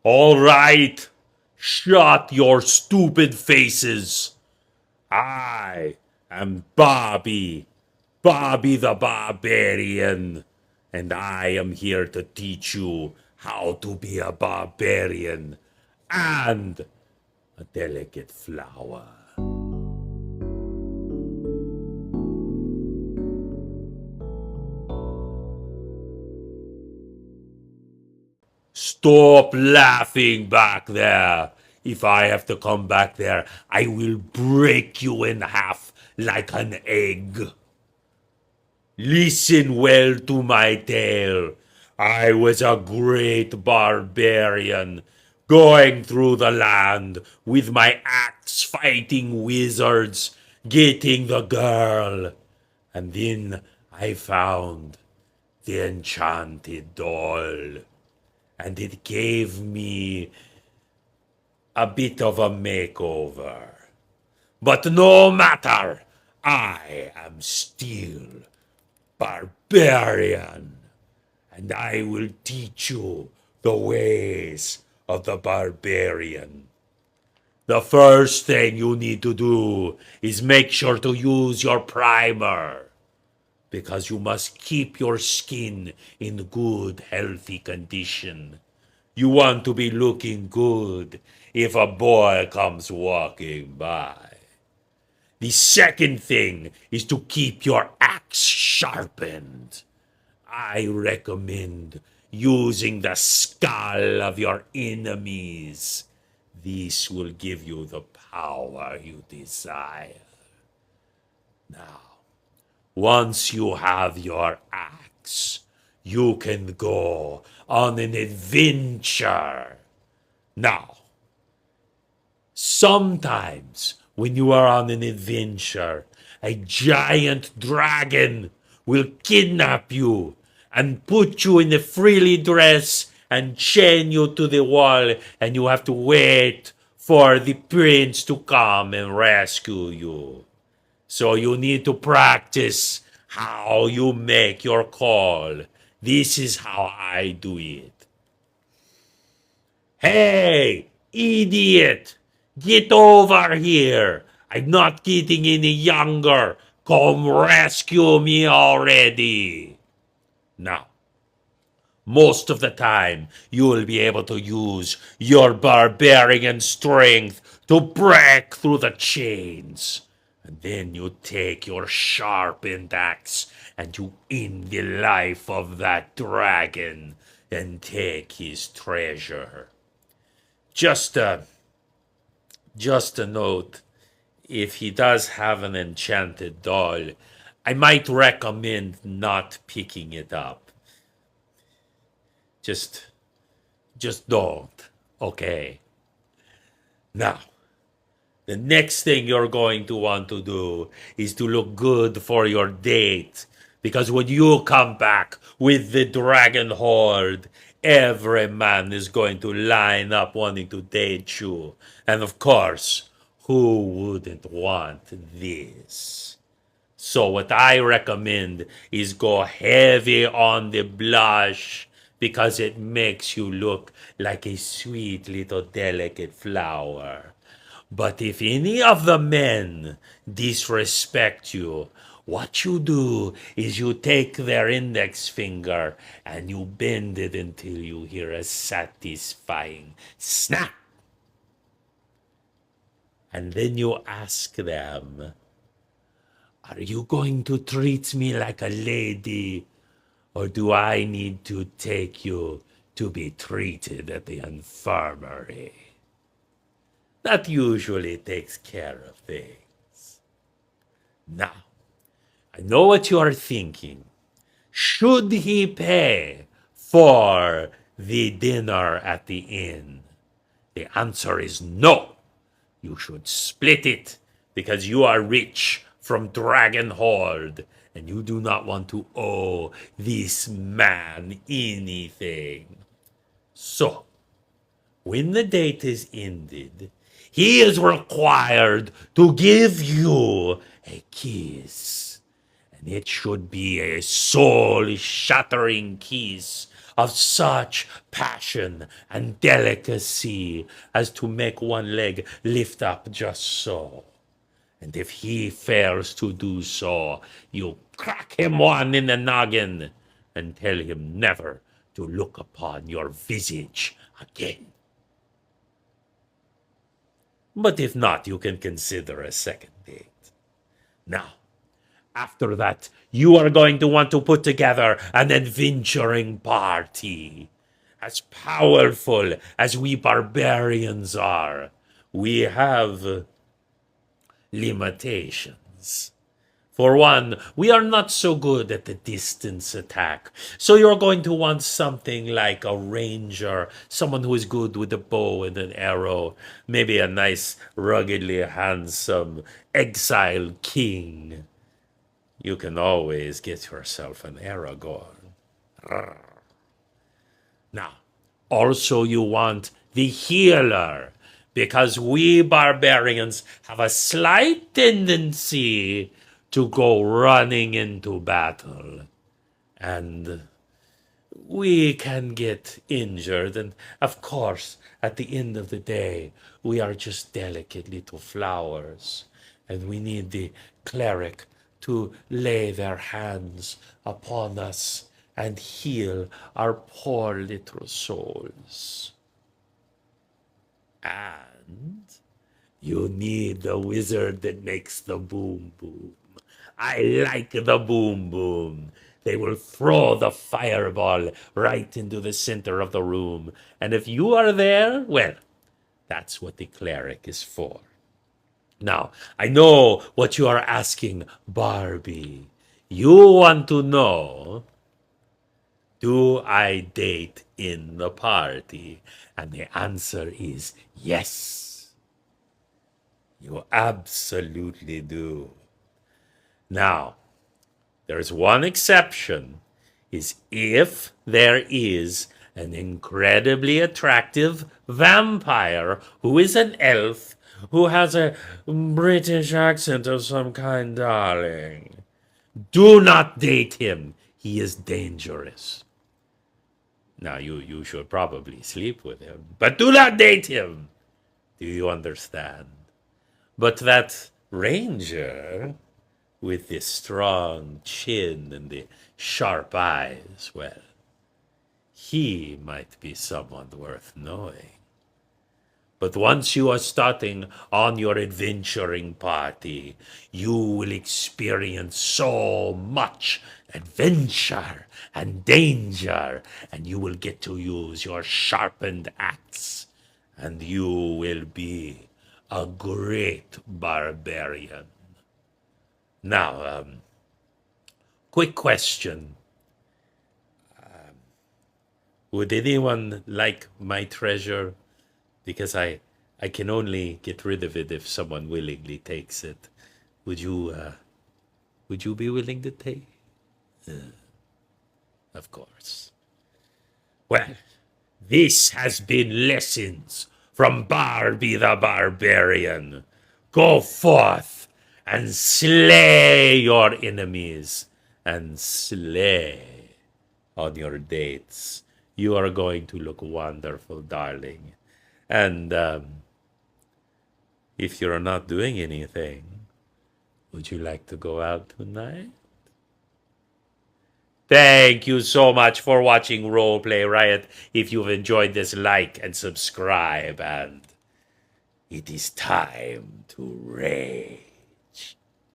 All right, shut your stupid faces. I am Barbie, Barbie the barbarian, and I am here to teach you how to be a barbarian and a delicate flower. Stop laughing back there. If I have to come back there, I will break you in half like an egg. Listen well to my tale. I was a great barbarian going through the land with my axe fighting wizards, getting the girl. And then I found the enchanted doll. And it gave me a bit of a makeover. But no matter, I am still barbarian, and I will teach you the ways of the barbarian. The first thing you need to do is make sure to use your primer, because you must keep your skin in good, healthy condition. You want to be looking good if a boy comes walking by. The second thing is to keep your axe sharpened. I recommend using the skull of your enemies. This will give you the power you desire. Now, once you have your axe, you can go on an adventure. Now, sometimes when you are on an adventure, a giant dragon will kidnap you and put you in a frilly dress and chain you to the wall, and you have to wait for the prince to come and rescue you. So you need to practice how you make your call. This is how I do it. Hey, idiot! Get over here! I'm not getting any younger. Come rescue me already. Now, most of the time, you will be able to use your barbarian strength to break through the chains. And then you take your sharpened axe and you end the life of that dragon and take his treasure. Just a note, if he does have an enchanted doll, I might recommend not picking it up. Just don't, okay? Now, the next thing you're going to want to do is to look good for your date. Because when you come back with the dragon horde, every man is going to line up wanting to date you. And of course, who wouldn't want this? So what I recommend is go heavy on the blush, because it makes you look like a sweet little delicate flower. But if any of the men disrespect you, what you do is you take their index finger and you bend it until you hear a satisfying snap. And then you ask them, are you going to treat me like a lady, or do I need to take you to be treated at the infirmary? That usually takes care of things. Now, I know what you are thinking. Should he pay for the dinner at the inn? The answer is no. You should split it, because you are rich from Dragon Horde and you do not want to owe this man anything. So, when the date is ended, he is required to give you a kiss. And it should be a soul-shattering kiss of such passion and delicacy as to make one leg lift up just so. And if he fails to do so, you crack him one in the noggin and tell him never to look upon your visage again. But if not, you can consider a second date. Now, after that, you are going to want to put together an adventuring party. As powerful as we barbarians are, we have limitations. For one, we are not so good at the distance attack. So you're going to want something like a ranger, someone who is good with a bow and an arrow, maybe a nice, ruggedly handsome exile king. You can always get yourself an Aragorn. Now, also you want the healer, because we barbarians have a slight tendency to go running into battle. And we can get injured. And of course, at the end of the day, we are just delicate little flowers. And we need the cleric to lay their hands upon us and heal our poor little souls. And you need the wizard that makes the boom boom. I like the boom boom. They will throw the fireball right into the center of the room. And if you are there, well, that's what the cleric is for. Now, I know what you are asking, Barbie. You want to know, do I date in the party? And the answer is yes. You absolutely do. Now, there's one exception, is if there is an incredibly attractive vampire who is an elf who has a British accent of some kind, darling. Do not date him. He is dangerous. Now, you should probably sleep with him, but do not date him. Do you understand? But that ranger with the strong chin and the sharp eyes, well, he might be someone worth knowing. But once you are starting on your adventuring party, you will experience so much adventure and danger, and you will get to use your sharpened axe, and you will be a great barbarian. Now, quick question. Would anyone like my treasure? Because I can only get rid of it if someone willingly takes it. Would you be willing to take? Of course. Well, this has been lessons from Barbie the Barbarian. Go forth and slay your enemies and slay on your dates. You are going to look wonderful, darling. And if you're not doing anything, would you like to go out tonight? Thank you so much for watching Roleplay Riot. If you've enjoyed this, like and subscribe. And it is time to rage.